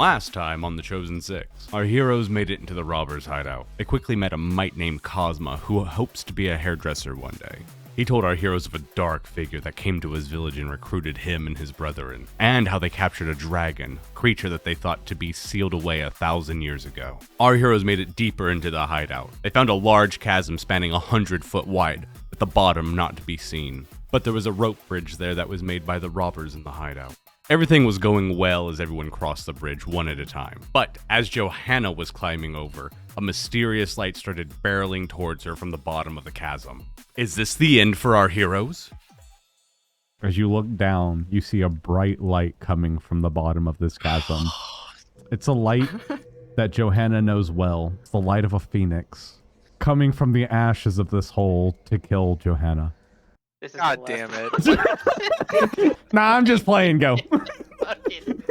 Last time on the Chosen Six, our heroes made it into the robbers' hideout. They quickly met a mite named Cosma who hopes to be a hairdresser one day. He told our heroes of a dark figure that came to his village and recruited him and his brethren, and how they captured a dragon, creature that they thought to be sealed away 1,000 years ago. Our heroes made it deeper into the hideout. They found a large chasm spanning 100 foot wide, at the bottom not to be seen. But there was a rope bridge there that was made by the robbers in the hideout. Everything was going well as everyone crossed the bridge one at a time. But as Johanna was climbing over, a mysterious light started barreling towards her from the bottom of the chasm. Is this the end for our heroes? As you look down, you see a bright light coming from the bottom of this chasm. It's a light that Johanna knows well. It's the light of a phoenix, coming from the ashes of this hole to kill Johanna. This is God damn it. Nah, I'm just playing, go. Fucking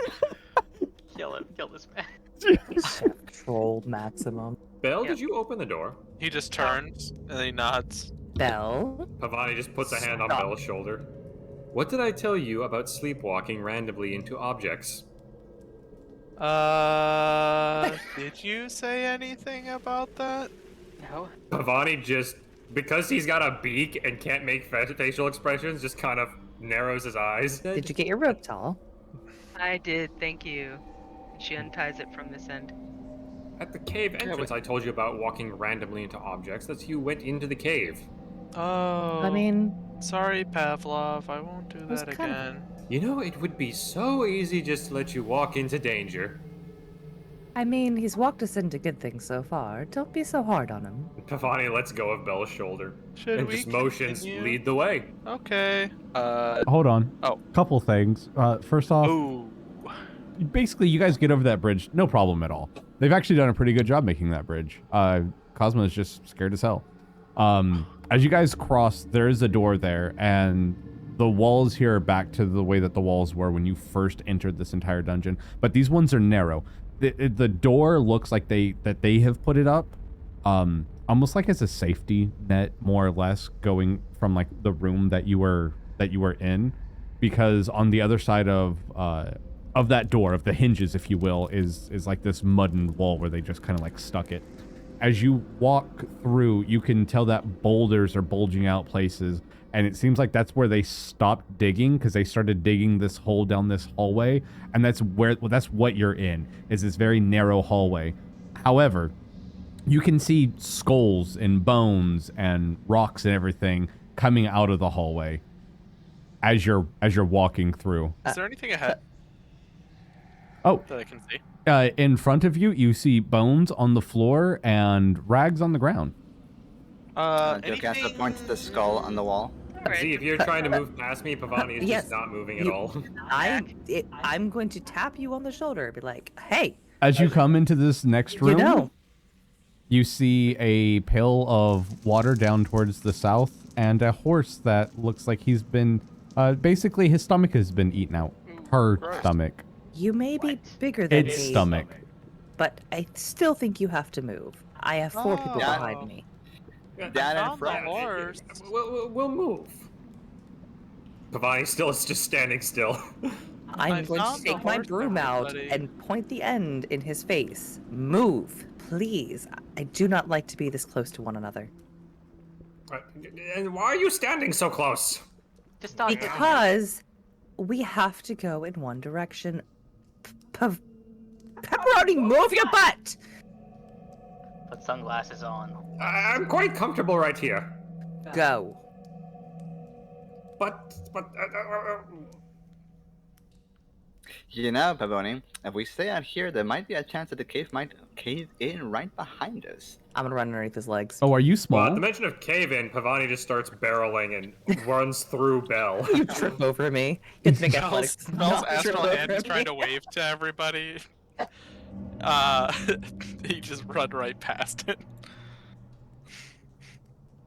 kill him, kill this man. Troll maximum. Belle, did you open the door? He just turns and then he nods. Bell? Pavoni just puts a hand on Stop. Belle's shoulder. What did I tell you about sleepwalking randomly into objects? Did you say anything about that? No. Pavoni just, because he's got a beak and can't make facial expressions, just kind of narrows his eyes. Did you get your rope towel? I did, thank you. She unties it from this end. At the cave entrance, I told you about walking randomly into objects. That's you went into the cave. Oh. I mean, Sorry, Pavlov. I won't do was that kind of- again. You know, it would be so easy just to let you walk into danger. he's walked us into good things so far. Don't be so hard on him. Pavoni lets go of Belle's shoulder. Should and we just motions, continue? lead the way. Okay. Hold on. Oh. Couple things. First off, Ooh. basically, you guys get over that bridge, no problem at all. They've actually done a pretty good job making that bridge. Cosmo is just scared as hell. As you guys cross, there is a door there, and the walls here are back to the way that the walls were when you first entered this entire dungeon. But these ones are narrow. The door looks like they have put it up, almost like as a safety net, more or less, going from like the room that you were in, because on the other side of that door, of the hinges, if you will, is like this muddened wall where they just kind of like stuck it. As you walk through, you can tell that boulders are bulging out places, and it seems like that's where they stopped digging, because they started digging this hole down this hallway, and that's what you're in, is this very narrow hallway. However, you can see skulls and bones and rocks and everything coming out of the hallway as you're walking through. Is there anything ahead Oh, that I can see? in front of you, you see bones on the floor and rags on the ground. Jocasta points to the skull on the wall. See, if you're trying to move past me, Pavoni is Yes, just not moving at you- all. I'm going to tap you on the shoulder and be like, hey, As you come into this next room, you know, you see a pail of water down towards the south and a horse that looks like he's been, basically his stomach has been eaten out. Her Gross. stomach. you may be bigger than Its me, stomach. but I still think you have to move. I have 4 people Oh. behind me. Down in found the front. horse. We'll move. Pavoni still is just standing still. I'm I going to found the take my horse, broom out everybody. and point the end in his face. Move, please. I do not like to be this close to one another. And why are you standing so close? Just stop. Because we have to go in one direction. Pepperoni, move your butt! Put sunglasses on. I'm quite comfortable right here. Go. But You know, Pavoni, if we stay out here, there might be a chance that the cave might cave in right behind us. I'm gonna run underneath his legs. Oh, are you well, small? at the mention of cave-in, Pavoni just starts barreling and runs through Belle. You trip over me. You have to make athletics. Bell's not trip astral over hand is me. trying to wave to everybody. He just run right past it.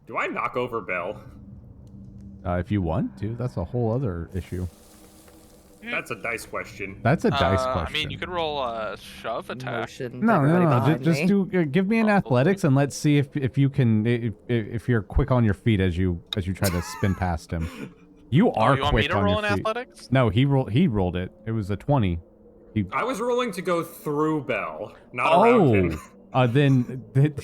Do I knock over Belle? If you want to, that's a whole other issue. That's a dice question. That's a dice question. I mean, you could roll a shove attack. Motion No, everybody no, no. behind Just me. do. Give me an athletics, and let's see if you can if you're quick on your feet as you try to spin past him. You are Oh, you want me quick to on roll your an feet. athletics? No, he rolled it. It was a 20. I was rolling to go through Bell, not around him.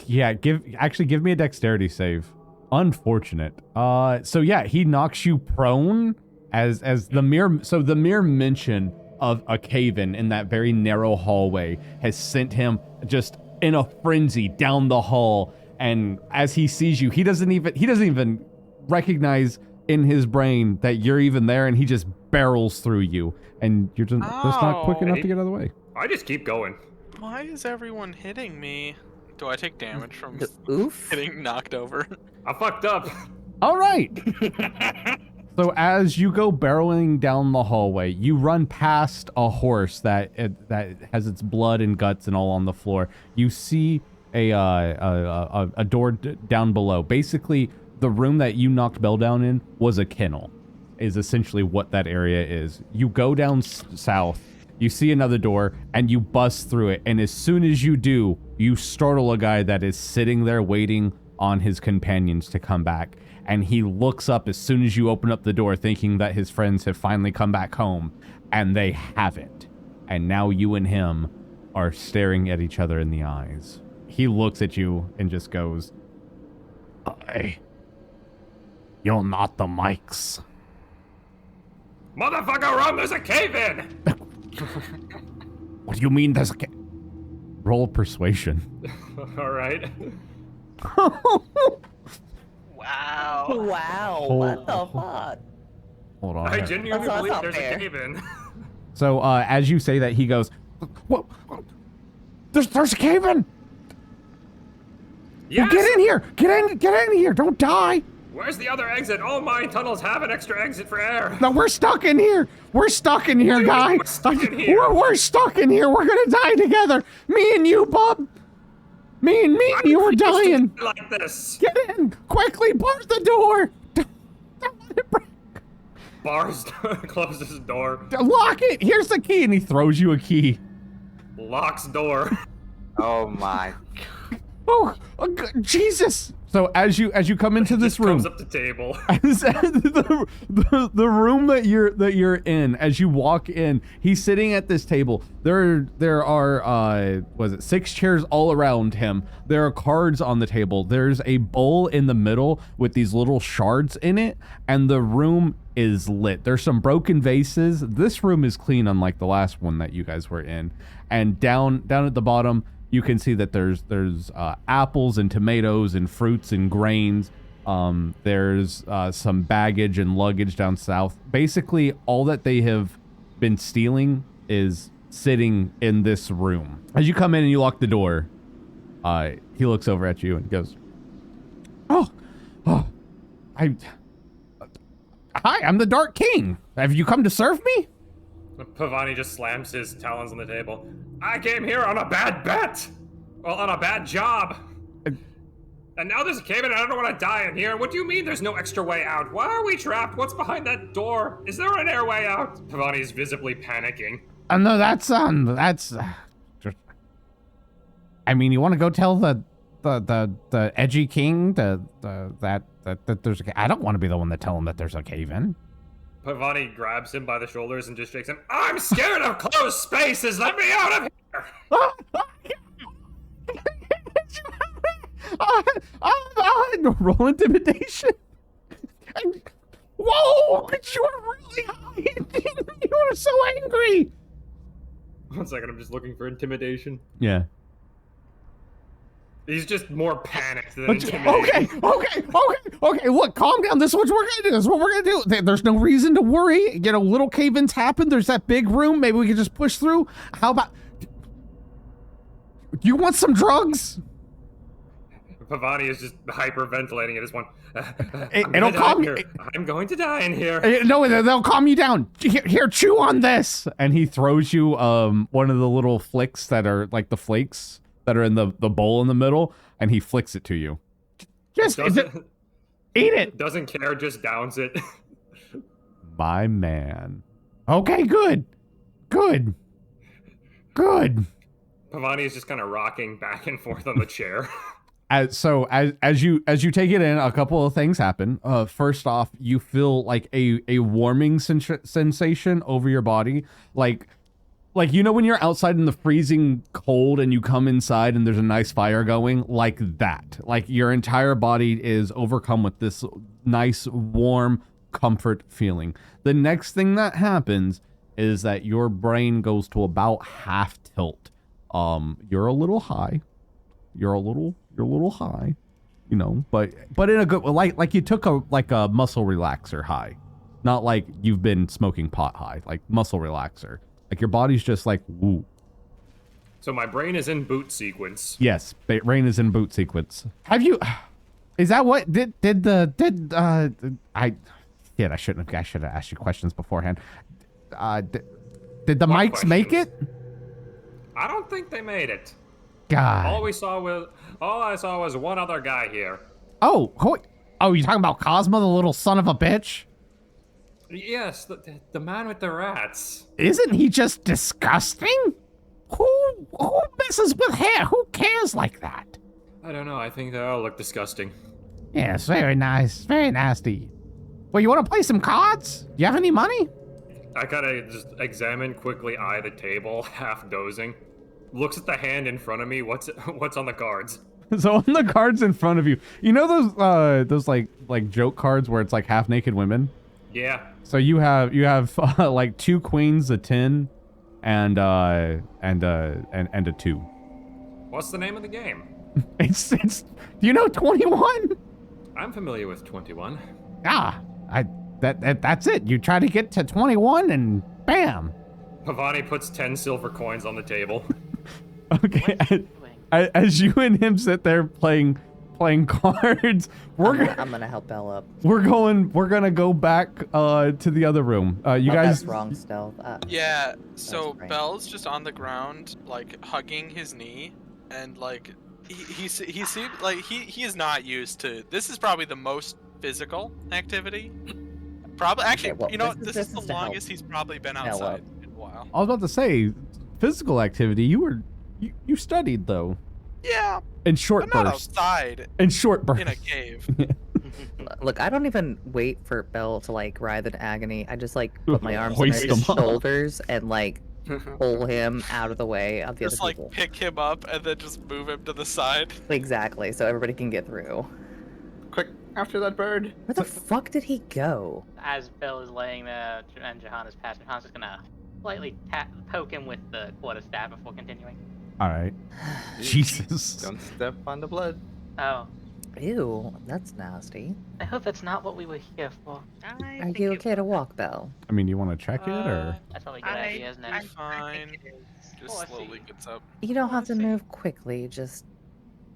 Yeah, give me a dexterity save. Unfortunate. So yeah, he knocks you prone as the mere mention of a cave-in in that very narrow hallway has sent him just in a frenzy down the hall. And as he sees you, he doesn't even recognize in his brain that you're even there, and he just barrels through you, and you're just not quick enough to get out of the way. I just keep going. Why is everyone hitting me? Do I take damage from Oof. getting knocked over? I fucked up. All right. So as you go barreling down the hallway, you run past a horse that has its blood and guts and all on the floor. You see a door down below. Basically, the room that you knocked Bell down in was a kennel, is essentially what that area is. You go down south, you see another door, and you bust through it. And as soon as you do, you startle a guy that is sitting there waiting on his companions to come back. And he looks up as soon as you open up the door, thinking that his friends have finally come back home, and they haven't. And now you and him are staring at each other in the eyes. He looks at you and just goes, "Hey, you're not the mics." Motherfucker, run! There's a cave in. What do you mean there's a roll persuasion? All right. Wow. Wow, what the fuck? Hold on. I genuinely That's believe not there's fair. a cave in. So as you say that, he goes, "What? There's a cave in. Yes. Get in here! Get in here! Don't die!" Where's the other exit? All mine tunnels have an extra exit for air. No, we're stuck in here. We're stuck in here, guy. We're stuck in here. We're stuck in here. We're gonna die together. Me and you, bub. Me and you are dying. Like this. Get in quickly. Bar the door. Don't let it break. Bars closes the door. Lock it. Here's the key, and he throws you a key. Locks door. Oh my. Oh, Jesus! So as you come into this Just room, comes up the table. as the room that you're in, as you walk in, he's sitting at this table. There are 6 chairs all around him. There are cards on the table. There's a bowl in the middle with these little shards in it, and the room is lit. There's some broken vases. This room is clean, unlike the last one that you guys were in. And down at the bottom, you can see that there's apples and tomatoes and fruits and grains. There's some baggage and luggage down south. Basically, all that they have been stealing is sitting in this room. As you come in and you lock the door, he looks over at you and goes, Hi, I'm the Dark King. Have you come to serve me?" Pavoni just slams his talons on the table. I came here on a bad bet. Well, on a bad job. And now there's a cave in and I don't want to die in here. What do you mean there's no extra way out? Why are we trapped? What's behind that door? Is there an airway out? Pavoni's visibly panicking. No, that's I mean, you want to go tell the edgy king that there's a, I don't want to be the one to tell him that there's a cave in. Pavoni grabs him by the shoulders and just shakes him. I'm scared of closed spaces. Let me out of here. Roll intimidation. Whoa! But you are really high. You are so angry. 1 second, I'm just looking for intimidation. Yeah. He's just more panicked than intimidated. Okay. Look, calm down. This is what we're gonna do. This is what we're gonna do. There's no reason to worry. You know, little cave-ins happen. There's that big room. Maybe we can just push through. How about? Do you want some drugs? Pavoni is just hyperventilating at this one. It'll calm you. I'm going to die in here. No, they'll calm you down. Here, chew on this. And he throws you one of the little flicks that are like the flakes that are in the bowl in the middle, and he flicks it to you. Just eat it. Doesn't care, just downs it. My man. Okay, good. Pavoni is just kind of rocking back and forth on the chair. As you take it in, a couple of things happen. First off, you feel like a warming sensation over your body. Like Like, you know when you're outside in the freezing cold and you come inside and there's a nice fire going? Like that. Like your entire body is overcome with this nice, warm comfort feeling. The next thing that happens is that your brain goes to about half tilt. You're a little high. You're a little high, you know, but in a good, like you took a muscle relaxer high, not like you've been smoking pot high, like muscle relaxer. Like your body's just like, woo. So my brain is in boot sequence. Yes, brain is in boot sequence. Have you, is that what, I should have asked you questions beforehand. Did the What mics make it? I don't think they made it. God. All I saw was one other guy here. Oh, you talking about Cosmo, the little son of a bitch? Yes, the man with the rats. Isn't he just disgusting? Who messes with hair? Who cares like that? I don't know, I think they all look disgusting. Yes, very nice, very nasty. Well, you want to play some cards? You have any money? I kinda just quickly eye the table, half dozing. Looks at the hand in front of me, what's on the cards? So on the cards in front of you, you know those like joke cards where it's like half naked women? Yeah. So you have like 2 queens, a 10, and a 2. What's the name of the game? It's do you know 21? I'm familiar with 21. That's it. You try to get to 21 and bam. Pavoni puts 10 silver coins on the table. Okay. As you and him sit there playing cards, I'm gonna help Belle up. We're gonna go back to the other room. You guys. That's wrong, Stealth. Yeah. So great. Belle's just on the ground, like hugging his knee, and like he seemed like he is not used to. This is probably the most physical activity. Probably actually, Okay, well, you know, this this is is the to help. longest he's probably been Help. outside in a while. I was about to say, physical activity. You studied though. Yeah. In short But not bursts. outside In short bursts. in a cave. Look, I don't even wait for Belle to like writhe in agony. I just like put my arms on Hoist his him up. shoulders and like pull him out of the way of the Just other like people. pick him up and then just move him to the side. Exactly, so everybody can get through. Quick, after that bird. Where the fuck did he go? As Bill is laying there and Johanna's passing, Johanna's just gonna slightly poke him with the quarterstaff before continuing. All right. Jesus. Don't step on the blood. Oh, Ew, that's nasty. I hope that's not what we were here for. Are you okay to walk, Belle? I mean, you want to check it or? That's probably a good idea, isn't it? It's fine. Just I see. slowly gets up. You don't have to see. move quickly, just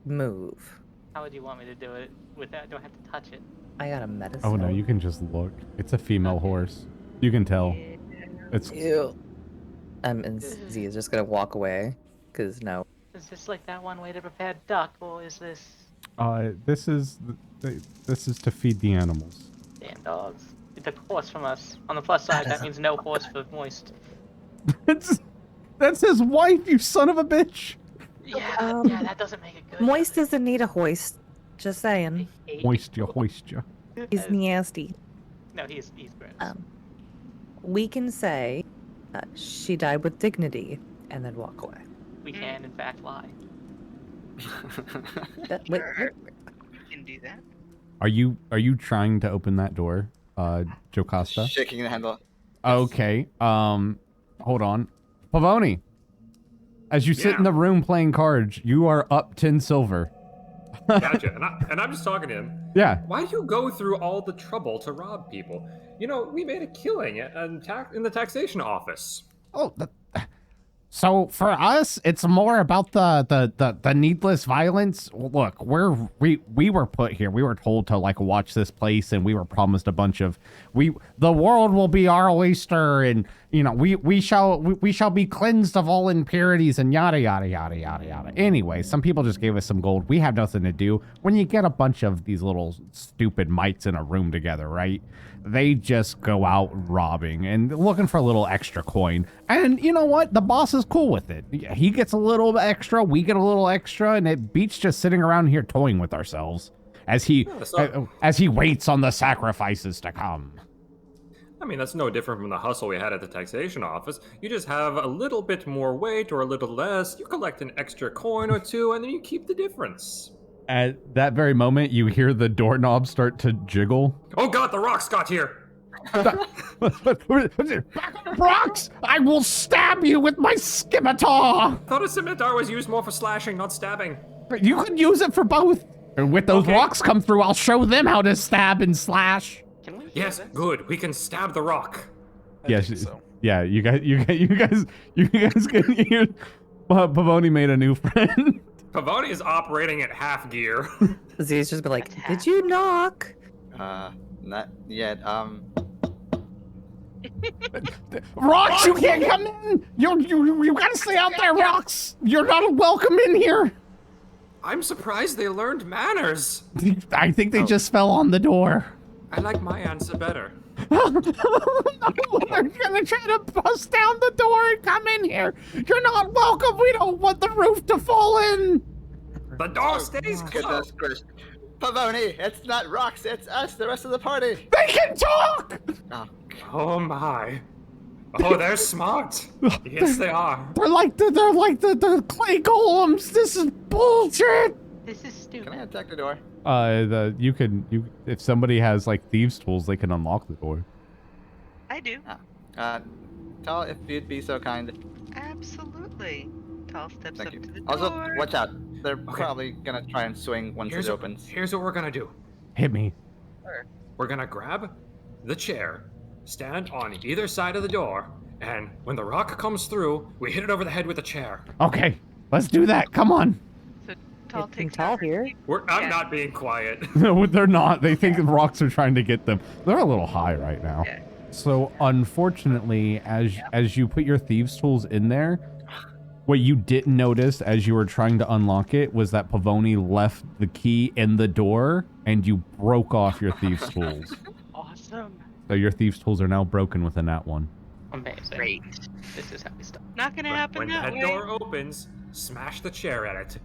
move. How would you want me to do it without? Do I have to touch it? I got a medicine. Oh no, you can just look. It's a female horse. You can tell. It's Ew. And Z is just gonna walk away, cause no. Is this like that one way to prepare duck, or is this this is to feed the animals. damn dogs? It took horse from us. On the plus side, that means no horse for moist. That's his wife, you son of a bitch. Yeah, yeah, that doesn't make it good. Moist doesn't need a hoist. Just saying. Hoist ya. He's nasty. No, he's gross. We can say she died with dignity and then walk away. We can, in fact, lie. Wait, You can do that. Are you trying to open that door, Jocasta? Shaking the handle. Okay. Hold on. Pavoni. As you sit Yeah. in the room playing cards, you are up 10 silver. Gotcha. And I'm just talking to him. Yeah. Why do you go through all the trouble to rob people? You know, we made a killing in the taxation office. Oh, so for us, it's more about the needless violence. Look, we were put here. We were told to like watch this place, and we were promised a bunch of the world will be our oyster, and you know we shall be cleansed of all impurities, and yada yada yada yada yada. Anyway, some people just gave us some gold. We have nothing to do. When you get a bunch of these little stupid mites in a room together, right? They just go out robbing and looking for a little extra coin. And you know what? The boss is cool with it. He gets a little extra, we get a little extra, and it beats just sitting around here toying with ourselves as he waits on the sacrifices to come. I mean, that's no different from the hustle we had at the taxation office. You just have a little bit more weight or a little less, you collect an extra coin or two, and then you keep the difference. At that very moment, you hear the doorknob start to jiggle. Oh god, the rocks got here! Back on rocks! I will stab you with my scimitar! Thought a scimitar was used more for slashing, not stabbing. You can use it for both. And with those Okay. rocks come through, I'll show them how to stab and slash. Can we? Yes, good. We can stab the rock. Yes, think so. yeah. You guys can hear. Pavoni made a new friend. Pavoni is operating at half gear. Z's just be like, did you knock? Not yet. Rocks, you can't come in. You gotta stay out there, Rocks. You're not welcome in here. I'm surprised they learned manners. I think they just fell on the door. I like my answer better. They're gonna try to bust down the door and come in here. You're not welcome. We don't want the roof to fall in. The door stays Goodness closed. gracious. Pavoni, it's not rocks, it's us, the rest of the party. They can talk. Oh, Oh my. Oh, they're smart. Yes, they are. They're like the clay golems. This is bullshit. This is stupid. can I attack the door? If somebody has like thieves tools, they can unlock the door. I do. Tell if you'd be so kind. Absolutely. Tall steps Thank up you. to the Also, door. watch out. They're probably gonna try and swing once it opens. Here's what we're gonna do. Hit me. We're gonna grab the chair, stand on either side of the door, and when the rock comes through, we hit it over the head with the chair. Okay, let's do that. Come on. So Tall Getting takes tall over. here. I'm Yeah. not being quiet. No, they're not. They think the rocks are trying to get them. They're a little high right now. Yeah. So unfortunately, as you put your thieves tools in there, what you didn't notice as you were trying to unlock it was that Pavoni left the key in the door and you broke off your thieves tools. Awesome. So your thieves tools are now broken with a nat one. Amazing. Great. This is how we start. Not gonna happen When that that way. door opens, smash the chair at it.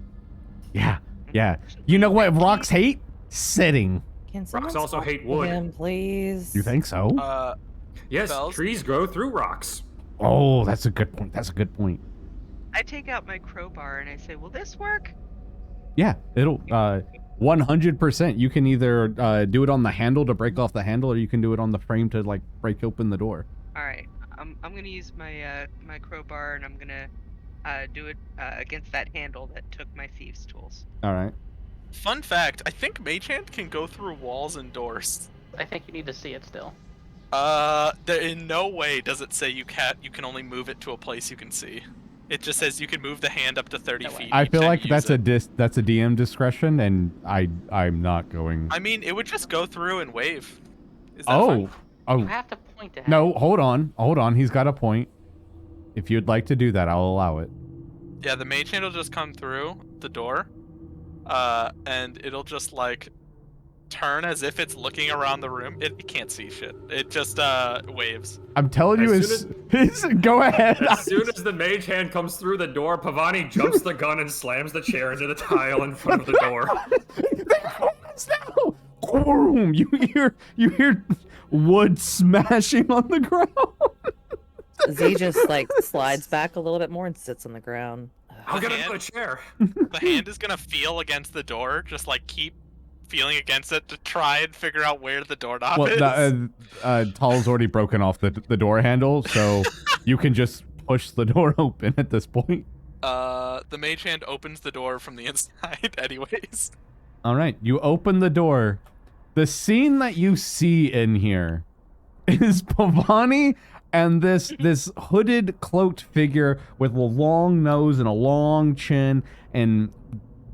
Yeah, yeah. You know what rocks hate? Sitting. Can someone Rocks also talk hate to wood. him, please? You think so? Yes, Spells? trees grow through rocks. Oh, that's a good point. That's a good point. I take out my crowbar and I say, "Will this work?" Yeah, it'll 100%. You can either do it on the handle to break off the handle, or you can do it on the frame to like break open the door. All right. I'm gonna use my my crowbar and I'm gonna do it against that handle that took my thieves' tools. All right. Fun fact, I think Mage Hand can go through walls and doors. I think you need to see it still. In no way does it say you can only move it to a place you can see. It just says you can move the hand up to 30 No way. feet. I each feel time like you that's use it. a DM discretion, and I'm not going. I mean, it would just go through and wave. Is that Oh, fine? You oh have to point to no! Hold on. He's got a point. If you'd like to do that, I'll allow it. Yeah, the Mage Hand will just come through the door, and it'll just like turn as if it's looking around the room. It can't see shit. It just waves. I'm telling you, go ahead. As soon as the mage hand comes through the door, Pavoni jumps the gun and slams the chair into the tile in front of the door. Boom! You hear wood smashing on the ground. Z just like slides back a little bit more and sits on the ground. I'll get hand- another chair. The hand is gonna feel against the door, just like keep feeling against it to try and figure out where the doorknob is. Tal's already broken off the door handle, so you can just push the door open at this point. The mage hand opens the door from the inside anyways. All right, you open the door. The scene that you see in here is Pavoni and this hooded, cloaked figure with a long nose and a long chin and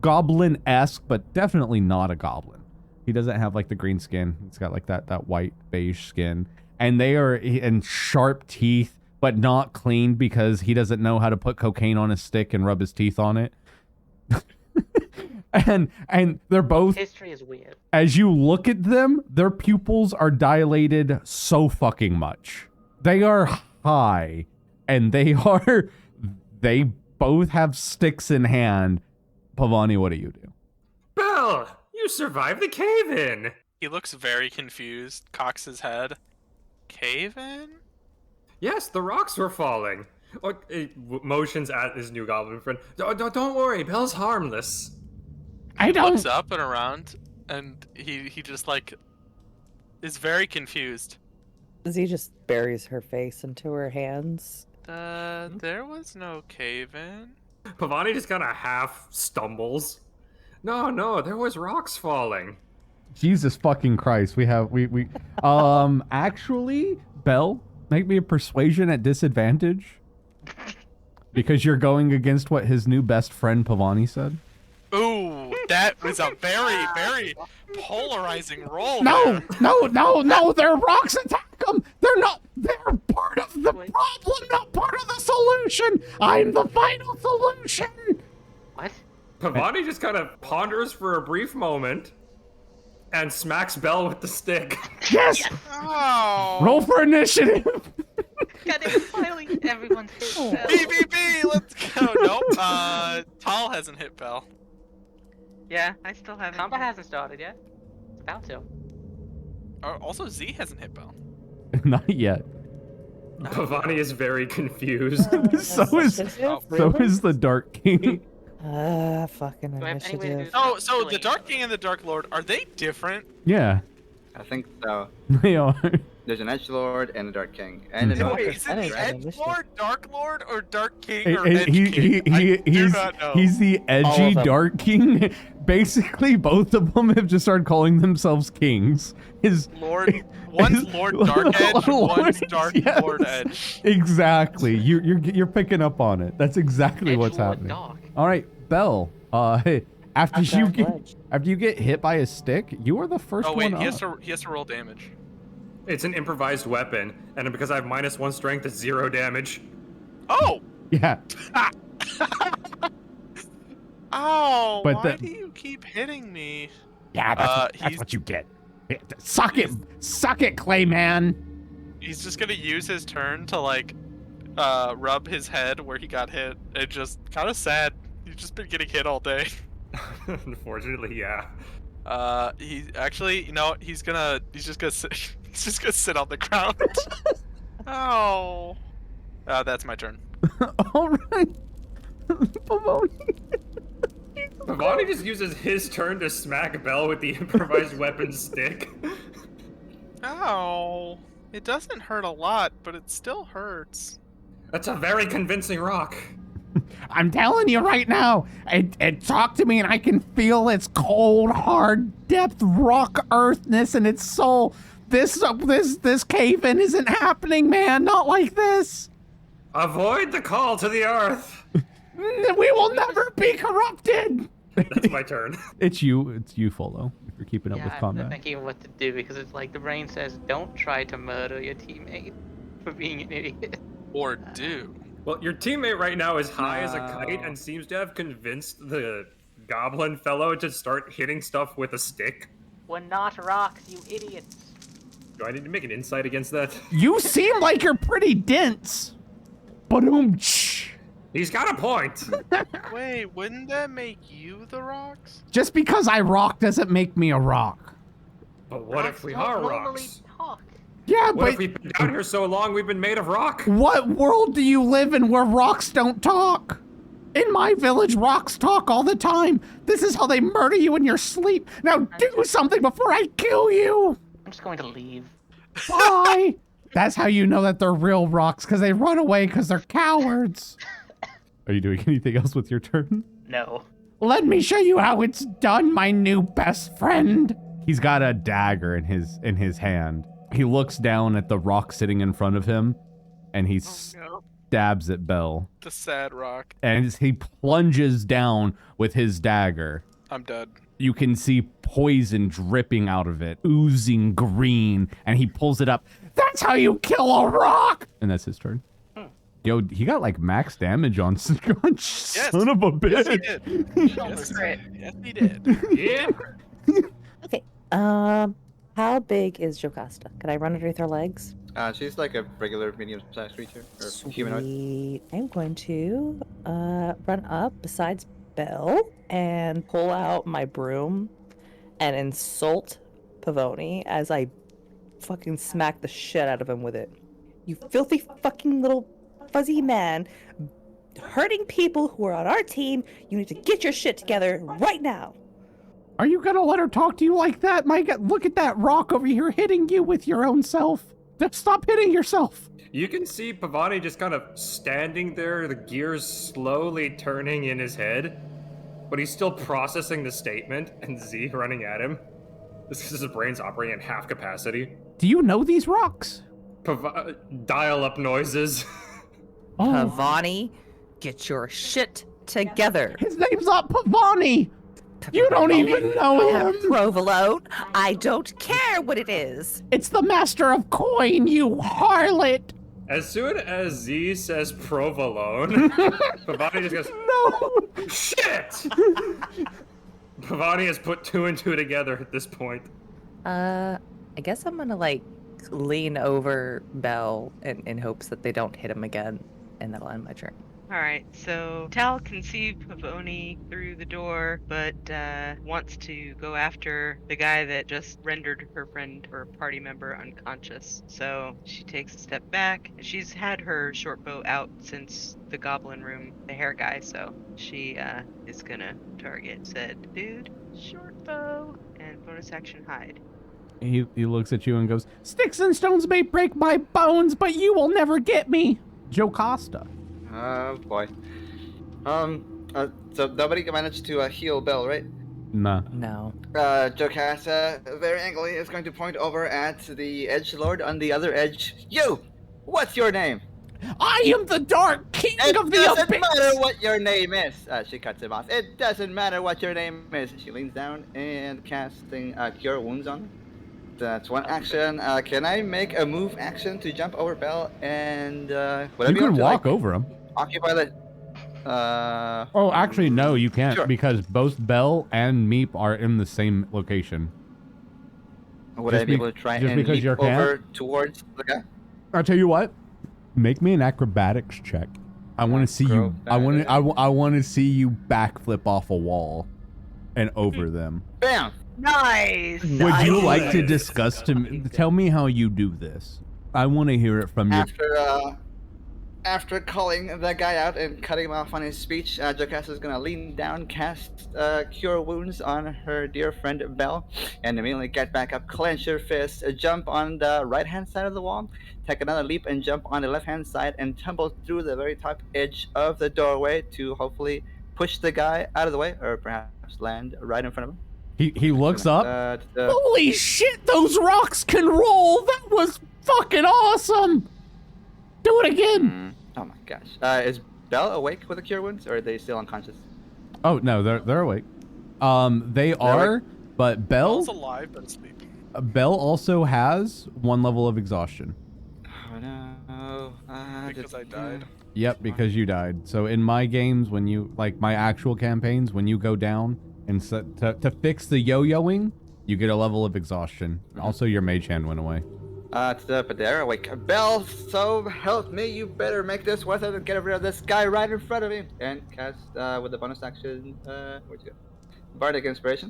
goblin-esque, but definitely not a goblin. He doesn't have like the green skin. He's got like that white beige skin, and they are in sharp teeth, but not clean because he doesn't know how to put cocaine on his stick and rub his teeth on it. and they're both, History is weird. as you look at them, their pupils are dilated so fucking much. They are high, and they both have sticks in hand. Pavoni, what do you do? Bell, you survived the cave-in. He looks very confused, cocks his head. cave in? Yes, the rocks were falling. Look, he motions at his new goblin friend. Don't worry, Bell's harmless. I He don't. looks up and around, and he just like is very confused. Z just buries her face into her hands. There was no cave in. Pavoni just kind of half stumbles. No, there was rocks falling. Jesus fucking Christ. We actually, Belle, make me a persuasion at disadvantage. Because you're going against what his new best friend Pavoni said. Ooh, that was a very, very polarizing roll. No, there. no, they're rocks, attack them. They're part of the problem, not part of the solution. I'm the final solution. What? Pavoni just kind of ponders for a brief moment and smacks Bell with the stick. Yes. Oh. Roll for initiative. God, it was finally everyone's hit. BBB, let's go. Nope. Tal hasn't hit Bell. Yeah, I still haven't. Combat hasn't started yet. It's about to. Also, Z hasn't hit Bell. Not yet. Pavoni is very confused. So is the Dark King. Fucking Do I have any way to do initiative. this? Oh, so the Dark King and the Dark Lord, are they different? Yeah, I think so. they are. There's an Edgelord and a Dark King. And an No, Orc. Wait, is it the percentage. Edge Lord, Dark Lord, or Dark King, or Edge He- King? I do not know. he's the All edgy of them. Dark King. Basically, both of them have just started calling themselves kings. Lord, one's Lord Dark Edge, one's Dark Yes. Lord Edge. Exactly. You're picking up on it. That's exactly what's Edgelord happening. Dog. All right, Belle. Hey, after I'm you down get ledge. hit by a stick, you are the first Oh wait, one he has up. to roll damage. It's an improvised weapon, and because I have -1 strength, it's 0 damage. Oh! Yeah, Oh, But why the- do you keep hitting me? yeah. That's he's- what you get. Suck it, Clayman. He's just gonna use his turn to like rub his head where he got hit. And just kind of sad. He's just been getting hit all day. Unfortunately, yeah. He actually, he's just gonna sit, he's just gonna sit on the ground. Oh. That's my turn. All right, Pavoni. Pavoni just uses his turn to smack Bell with the improvised weapon stick. Oh. It doesn't hurt a lot, but it still hurts. That's a very convincing rock. I'm telling you right now, it talked to me and I can feel its cold, hard depth, rock earthness in its soul. This cave-in isn't happening, man. Not like this. Avoid the call to the earth. We will never be corrupted. That's my turn. It's you, Folo, if you're keeping up Yeah, with I'm combat. thinking what to do because it's like the brain says, don't try to murder your teammate for being an idiot. Or do. Well, your teammate right now is high as a kite and seems to have convinced the goblin fellow to start hitting stuff with a stick. We're not rocks, you idiots. Do I need to make an insight against that? You seem like you're pretty dense. Ba-doom. He's got a point. Wait, wouldn't that make you the rocks? Just because I rock doesn't make me a rock. But what if Rocks we don't are normally rocks? talk. Yeah, What but if we've been down here so long we've been made of rock? what world do you live in where rocks don't talk? In my village, rocks talk all the time. This is how they murder you in your sleep. Now do something before I kill you. I'm just going to leave. Bye. That's how you know that they're real rocks, because they run away because they're cowards. Are you doing anything else with your turn? No. Let me show you how it's done, my new best friend. He's got a dagger in his hand. He looks down at the rock sitting in front of him, and he stabs at Bell. The sad rock. And as he plunges down with his dagger, I'm dead. you can see poison dripping out of it, oozing green, and he pulls it up. That's how you kill a rock! And that's his turn. Yo, he got like max damage on son of a bitch. Yes, he did. Yes, he did. Yeah. Okay. How big is Jocasta? Can I run underneath her legs? She's like a regular medium-sized creature, or humanoid. Sweet. I'm going to run up besides Belle and pull out my broom and insult Pavoni as I fucking smack the shit out of him with it. You filthy fucking little fuzzy man hurting people who are on our team. You need to get your shit together right now. Are you gonna let her talk to you like that? My God, look at that rock over here hitting you with your own self. Just stop hitting yourself. You can see Pavoni just kind of standing there, the gears slowly turning in his head, but he's still processing the statement, and Z running at him. This is his brain's operating at half capacity. Do you know these rocks? Dial-up noises. Oh. Pavoni, get your shit together. His name's not Pavoni. You don't even know him. Provolone, I don't care what it is. It's the master of coin, you harlot. As soon as Z says provolone, Pavoni just goes, No. shit! Pavoni has put 2 and 2 together at this point. I guess I'm gonna like lean over Belle in hopes that they don't hit him again, and that'll end my turn. Alright, so Tal can see Pavoni through the door, but wants to go after the guy that just rendered her friend or party member unconscious. So she takes a step back. She's had her short bow out since the goblin room, the hair guy, so she is gonna target said dude. Short bow and bonus action hide. He looks at you and goes, "Sticks and stones may break my bones, but you will never get me." Jocasta. Oh boy. So nobody managed to heal Belle, right? Nah. No. Jocasta, very angrily, is going to point over at the edgelord on the other edge. You! What's your name? I am the Dark King It of the doesn't Abyss. matter what your name is. She cuts him off. It doesn't matter what your name is. She leans down and casting Cure Wounds on him. That's one action. Can I make a move action to jump over Belle and You can walk over him. Occupy the. Oh, actually, no, you can't Sure. because both Belle and Meep are in the same location. Would I be able to try just and because leap you're over towards the guy? I'll tell you what. Make me an acrobatics check. I want to see you. I want to see you backflip off a wall, and over them. Bam! Nice! Would you like to discuss to me? Tell me how you do this. I want to hear it from you. After calling that guy out and cutting him off on his speech, Jocasta is gonna lean down, cast Cure Wounds on her dear friend Belle, and immediately get back up, clench her fist, jump on the right-hand side of the wall, take another leap and jump on the left-hand side, and tumble through the very top edge of the doorway to hopefully push the guy out of the way, or perhaps land right in front of him. He looks up. Holy shit! Those rocks can roll. That was fucking awesome. Do it again. Oh my gosh. Is Belle awake with the Cure Wounds, or are they still unconscious? Oh no, they're awake. They are, awake? but Belle's alive but asleep. Belle also has 1 level of exhaustion. Oh no. Because I died. Yep, because you died. So in my games, when you like my actual campaigns, when you go down and to fix the yo-yoing, you get a level of exhaustion. Also, your mage hand went away. But they're awake. Belle, so help me, you better make this worth it and get rid of this guy right in front of me. And cast with the bonus action. Where'd you go? Bardic Inspiration.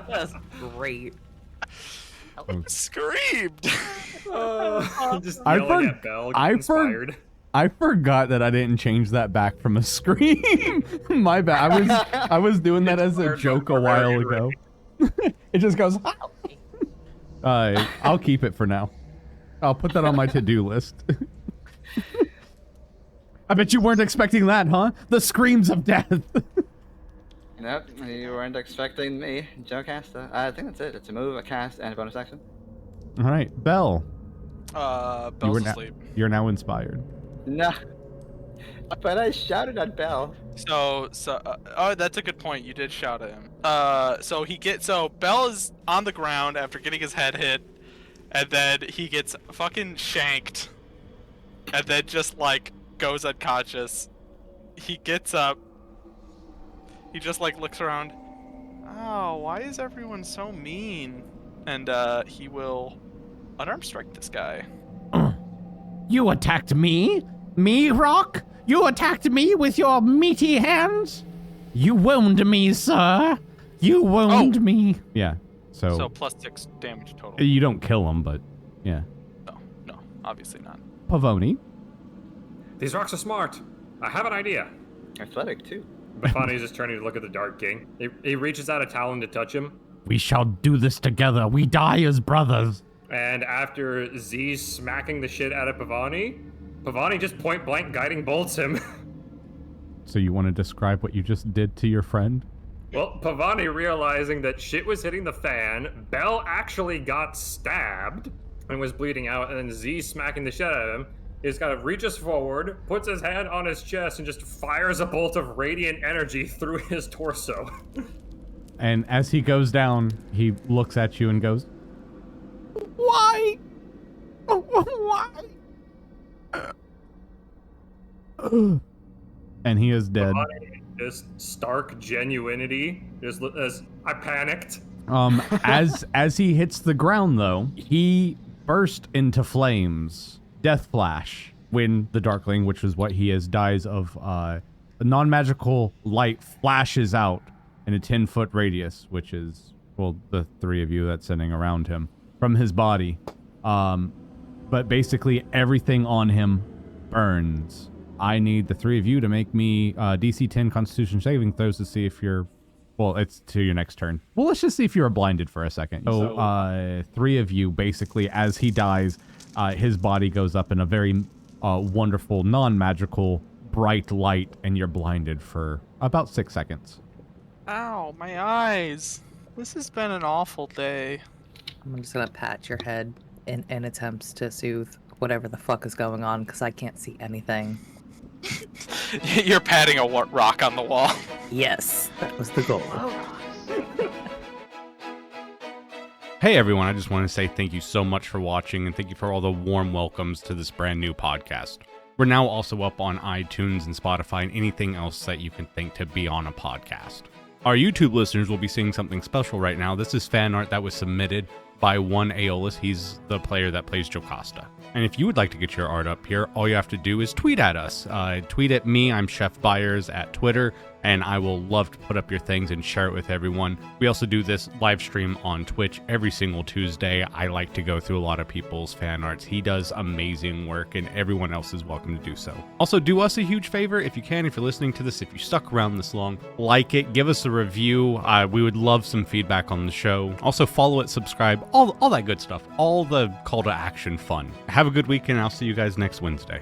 That's great. Screamed! Just yelling at Belle, inspired. I forgot that I didn't change that back from a scream. My bad. I was doing that as a joke a while ago. It just goes. I'll keep it for now. I'll put that on my to-do list. I bet you weren't expecting that, huh? The screams of death. Nope, you weren't expecting me, Jocasta. I think that's it. It's a move, a cast, and a bonus action. All right, Belle. Belle's asleep. You're now inspired. No. But I shouted at Belle. Oh, that's a good point. You did shout at him. So Belle is on the ground after getting his head hit, and then he gets fucking shanked, and then just like goes unconscious. He gets up. He just like looks around. Oh, why is everyone so mean? And he will unarmed strike this guy. You attacked me? Me, Rock? You attacked me with your meaty hands? You wound me, sir. You wound me. Yeah. So plus 6 damage total. You don't kill him, but yeah. No, obviously not. Pavoni. These rocks are smart. I have an idea. Athletic, too. Pavoni's just turning to look at the Dark King. He reaches out a talon to touch him. We shall do this together. We die as brothers. And after Z's smacking the shit out of Pavoni, Pavoni just point blank guiding bolts him. So you want to describe what you just did to your friend? Well, Pavoni realizing that shit was hitting the fan, Bell actually got stabbed and was bleeding out, and then Z smacking the shit out of him, is kind of reaches forward, puts his hand on his chest, and just fires a bolt of radiant energy through his torso. And as he goes down, he looks at you and goes, "Why? Why?" And he is dead. Just stark genuinity. Just as I panicked. As he hits the ground, though, he burst into flames. Death flash. When the Darkling, which is what he is, dies of a non-magical light flashes out in a 10-foot radius, which is, well, the 3 of you that's sitting around him, from his body. But basically everything on him burns. I need the 3 of you to make me DC 10 Constitution saving throws to see if you're... Well, it's to your next turn. Well, let's just see if you're blinded for a second. So, 3 of you, basically, as he dies, his body goes up in a very wonderful, non-magical, bright light, and you're blinded for about 6 seconds. Ow, my eyes. This has been an awful day. I'm just gonna pat your head in attempts to soothe whatever the fuck is going on, because I can't see anything. You're patting a rock on the wall. Yes, that was the goal. Hey everyone, I just want to say thank you so much for watching and thank you for all the warm welcomes to this brand new podcast. We're now also up on iTunes and Spotify and anything else that you can think to be on a podcast. Our YouTube listeners will be seeing something special right now. This is fan art that was submitted by one Aiolos. He's the player that plays Jocasta. And if you would like to get your art up here, all you have to do is tweet at us. Tweet at me, I'm Chef Byers at Twitter, and I will love to put up your things and share it with everyone. We also do this live stream on Twitch every single Tuesday. I like to go through a lot of people's fan arts. He does amazing work, and everyone else is welcome to do so. Also, do us a huge favor, if you can, if you're listening to this, if you stuck around this long, like it, give us a review. We would love some feedback on the show. Also, follow it, subscribe, all that good stuff, all the call to action fun. Have a good week, and I'll see you guys next Wednesday.